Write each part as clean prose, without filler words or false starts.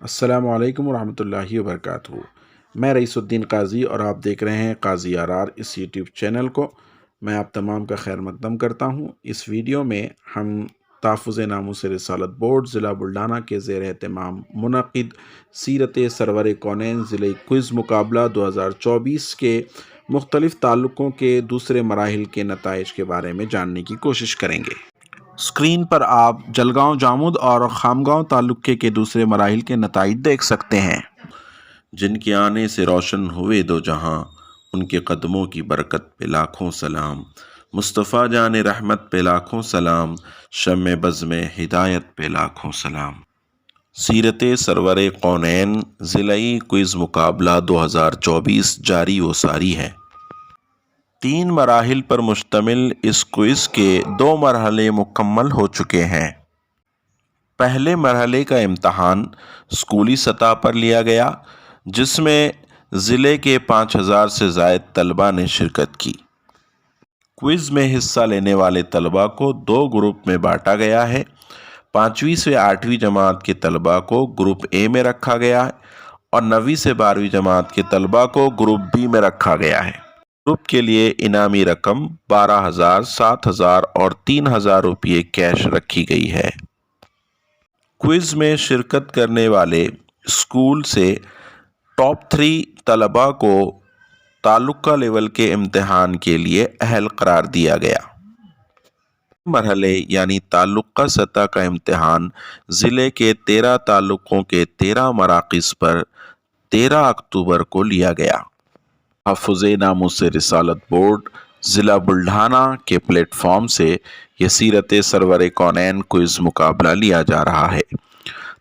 السلام علیکم ورحمۃ اللہ وبرکاتہ۔ میں رئیس الدین قاضی اور آپ دیکھ رہے ہیں قاضی آر اس یوٹیوب چینل کو۔ میں آپ تمام کا خیر مقدم کرتا ہوں۔ اس ویڈیو میں ہم تحفظ ناموس رسالت بورڈ ضلع بلڈانہ کے زیر اہتمام منعقد سیرت سرور کونین ضلعی کوئز مقابلہ 2024 کے مختلف تعلقوں کے دوسرے مراحل کے نتائج کے بارے میں جاننے کی کوشش کریں گے۔ اسکرین پر آپ جلگاؤں جامود اور خامگاؤں تعلقے کے دوسرے مراحل کے نتائج دیکھ سکتے ہیں۔ جن کے آنے سے روشن ہوئے دو جہاں، ان کے قدموں کی برکت پہ لاکھوں سلام، مصطفیٰ جان رحمت پہ لاکھوں سلام، شمع بزم ہدایت پہ لاکھوں سلام۔ سیرت سرور کونین ضلعی کوئز مقابلہ 2024 جاری و ساری ہے۔ 3 مراحل پر مشتمل اس کوئز کے 2 مرحلے مکمل ہو چکے ہیں۔ پہلے مرحلے کا امتحان اسکولی سطح پر لیا گیا، جس میں ضلع کے 5000 سے زائد طلباء نے شرکت کی۔ کوئز میں حصہ لینے والے طلباء کو 2 گروپ میں بانٹا گیا ہے۔ 5ویں سے 8ویں جماعت کے طلباء کو گروپ اے میں رکھا گیا ہے اور 9ویں سے 12ویں جماعت کے طلباء کو گروپ بی میں رکھا گیا ہے۔ گروپ کے لیے انعامی رقم 12,000، 7,000 اور 3,000 روپے کیش رکھی گئی ہے۔ کوئز میں شرکت کرنے والے اسکول سے ٹاپ 3 طلباء کو تعلقہ لیول کے امتحان کے لیے اہل قرار دیا گیا۔ مرحلے یعنی تعلقہ سطح کا امتحان ضلع کے 13 تعلقوں کے 13 مراکز پر 13 اکتوبر کو لیا گیا۔ تحفظ ناموس رسالت بورڈ ضلع بلڈانہ کے پلیٹ فارم سے یہ سیرت سرور کونین کوئز مقابلہ لیا جا رہا ہے۔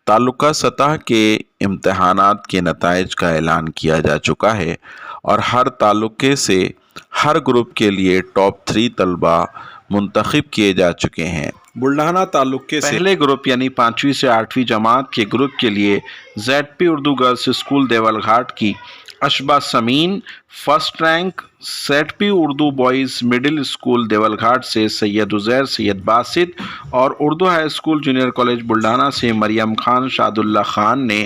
تعلقہ سطح کے امتحانات کے نتائج کا اعلان کیا جا چکا ہے اور ہر تعلقے سے ہر گروپ کے لیے ٹاپ 3 طلباء منتخب کیے جا چکے ہیں۔ بلڈانہ تعلقے سے پہلے گروپ یعنی 5ویں سے 8ویں جماعت کے گروپ کے لیے Z P Urdu girls school دیول گھاٹ کی اشبہ سمین first rank, Z P Urdu boys middle school دیول گھاٹ سے سید عزیر سید باسط اور Urdu high school junior college Buldhana سے مریم خان شاد اللہ خان نے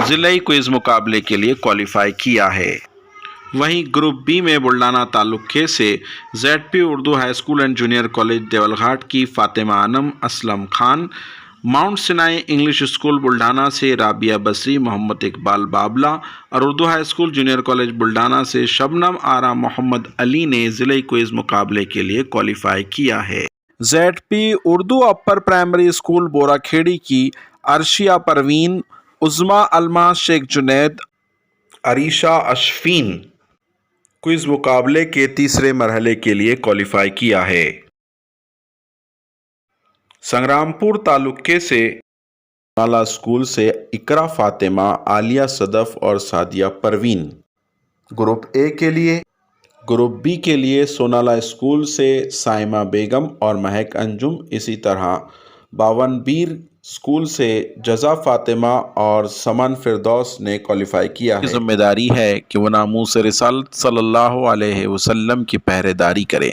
ضلعی کوئز مقابلے کے لیے کوالیفائی کیا ہے۔ وہیں گروپ بی میں بلڈانہ تعلقے سے Z P Urdu high school and junior college Deul Ghat کی Fatima Anam Aslam Khan, mount Sinai English school Buldhana سے رابعہ بصری محمد اقبال بابلہ اور Urdu high school junior college Buldhana سے شبنم آرا محمد علی نے ضلعی کوئز مقابلے کے لیے کوالیفائی کیا ہے۔ زیڈ پی اردو اپر پرائمری اسکول بورا کھیڑی کی عرشیہ پروین، عظمیٰ الماس شیخ جنید، عریشہ اشفین کوئز مقابلے کے تیسرے مرحلے کے لیے کوالیفائی کیا ہے۔ سنگرام پور تعلقے سے نالا اسکول سے اقرا فاطمہ، عالیہ صدف اور سعدیہ پروین گروپ اے کے لیے۔ گروپ بی کے لیے سونالا اسکول سے سائمہ بیگم اور مہک انجم، اسی طرح باون بیر اسکول سے جزا فاطمہ اور سمن فردوس نے کوالیفائی کیا ہے۔ ذمہ داری ہے کہ وہ ناموس رسالت صلی اللہ علیہ وسلم کی پہرے داری کریں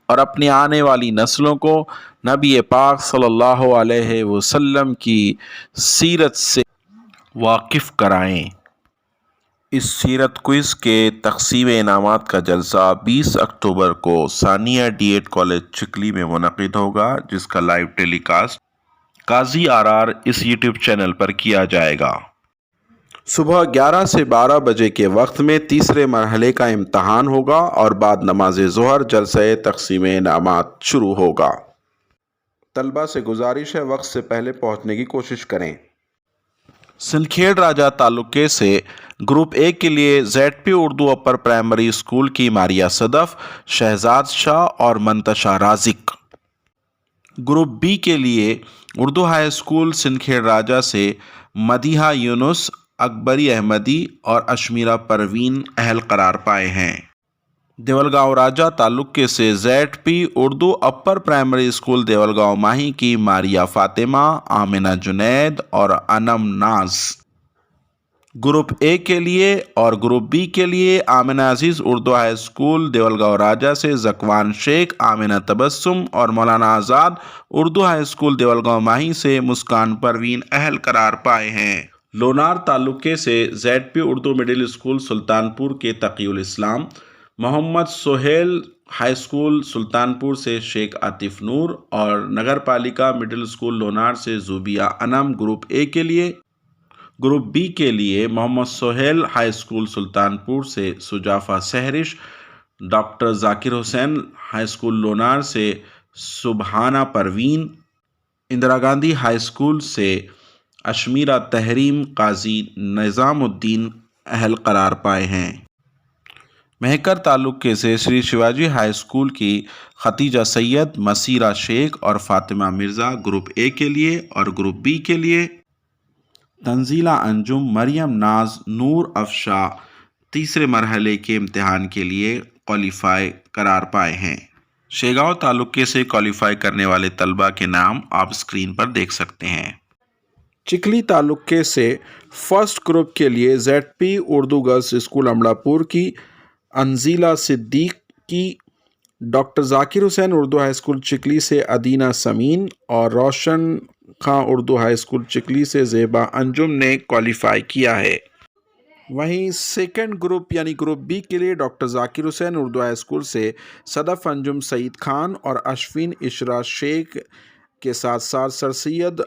اور اپنی آنے والی نسلوں کو نبی پاک صلی اللہ علیہ وسلم کی سیرت سے واقف کرائیں۔ اس سیرت کوئز کے تقسیم انعامات کا جلسہ 20 اکتوبر کو ثانیہ ڈی ایڈ کالج چکلی میں منعقد ہوگا، جس کا live tele cost Qazi are us YouTube channel پر کیا جائے گا۔ صبح 11 سے 12 بجے کے وقت میں تیسرے مرحلے کا امتحان ہوگا اور بعد نماز ظہر جلسہ تقسیم انعامات شروع ہوگا۔ طلبہ سے گزارش ہے وقت سے پہلے پہنچنے کی کوشش کریں۔ سنکھیڑ راجہ تعلقے سے گروپ اے کے لیے زیڈ پی اردو اپر پرائمری اسکول کی ماریہ صدف، شہزاد شاہ اور منتشا رازق۔ گروپ بی کے لیے اردو ہائی اسکول سنکھیڑ راجہ سے مدیحہ یونس، اکبری احمدی اور اشمیرہ پروین اہل قرار پائے ہیں۔ دیولگاؤں راجہ تعلقے سے زیڈ پی اردو اپر پرائمری اسکول دیولگاؤں ماہی کی ماریہ فاطمہ، آمنہ جنید اور انم ناز گروپ اے کے لیے اور گروپ بی کے لیے آمنہ عزیز اردو ہائی اسکول دیولگاؤں راجہ سے زکوان شیخ، آمنہ تبسم اور مولانا آزاد اردو ہائی اسکول دیولگاؤں ماہی سے مسکان پروین اہل قرار پائے ہیں۔ لونار تعلقے سے Z P Urdu middle school Sultanpur کے تقی الاسلام، محمد سہیل ہائی اسکول سلطانپور سے شیخ عاطف نور اور نگر پالیکا مڈل اسکول لونار سے زوبیہ انم گروپ اے کے لیے۔ گروپ بی کے لیے محمد سہیل ہائی اسکول سلطانپور سے سجافہ سہرش، ڈاکٹر ذاکر حسین ہائی اسکول لونار سے سبحانہ پروین، اندرا گاندھی ہائی اسکول سے اشمیرہ تحریم قاضی نظام الدین اہل قرار پائے ہیں۔ مہکر تعلقے سے شری شیواجی ہائی اسکول کی ختیجہ سید، مسیرہ شیخ اور فاطمہ مرزا گروپ اے کے لیے اور گروپ بی کے لیے تنزیلہ انجم، مریم ناز، نور افشاں تیسرے مرحلے کے امتحان کے لیے کوالیفائی قرار پائے ہیں۔ شیگاؤں تعلقے سے کوالیفائی کرنے والے طلبہ کے نام آپ اسکرین پر دیکھ سکتے ہیں۔ چکلی تعلقے سے فرسٹ گروپ کے لیے Z P Urdu girls school امڑاپور کی انزیلہ صدیقی، ڈاکٹر ذاکر حسین اردو ہائی اسکول چکلی سے ادینہ سمین اور روشن خاں اردو ہائی اسکول چکلی سے زیبا انجم نے کوالیفائی کیا ہے۔ وہیں سیکنڈ گروپ یعنی گروپ بی کے لیے ڈاکٹر ذاکر حسین اردو ہائی اسکول سے صدف انجم سعید خان اور اشفین عشرہ شیخ کے ساتھ ساتھ سر سید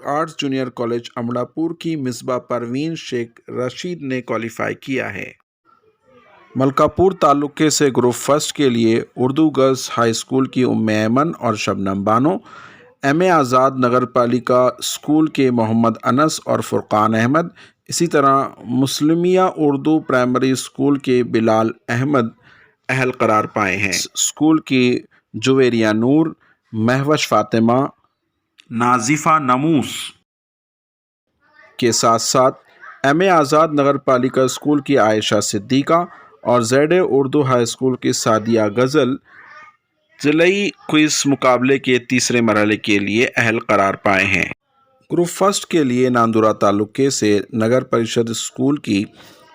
آرٹس جونیئر کالج امڑاپور کی مصباح پروین شیخ رشید نے کوالیفائی کیا ہے۔ ملکہ پور تعلقے سے گروپ فرسٹ کے لیے اردو گرلز ہائی اسکول کی ام ایمن اور شبنم بانو، ایم اے آزاد نگر پالیکا اسکول کے محمد انس اور فرقان احمد، اسی طرح مسلمیہ اردو پرائمری اسکول کے بلال احمد اہل قرار پائے ہیں۔ اسکول کی جویریہ نور، مہوش فاطمہ، نازفہ نموس کے ساتھ ساتھ ایم اے آزاد نگر پالیکا اسکول کی عائشہ صدیقہ اور زیڈ اے اردو ہائی اسکول کی سعدیہ غزل ضلعی کوئز مقابلے کے تیسرے مرحلے کے لیے اہل قرار پائے ہیں۔ گروپ فرسٹ کے لیے ناندورہ تعلقے سے نگر پریشد اسکول کی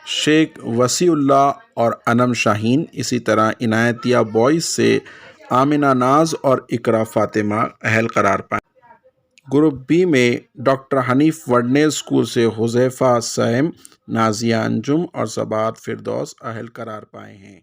شیخ وسیع اللہ اور انم شاہین، اسی طرح عنایتیہ بوائز سے آمنہ ناز اور اقرا فاطمہ اہل قرار پائے۔ گروپ بی میں ڈاکٹر حنیف وڈنیز اسکول سے حذیفہ سیم، نازیہ انجم اور صباحت فردوس اہل قرار پائے ہیں۔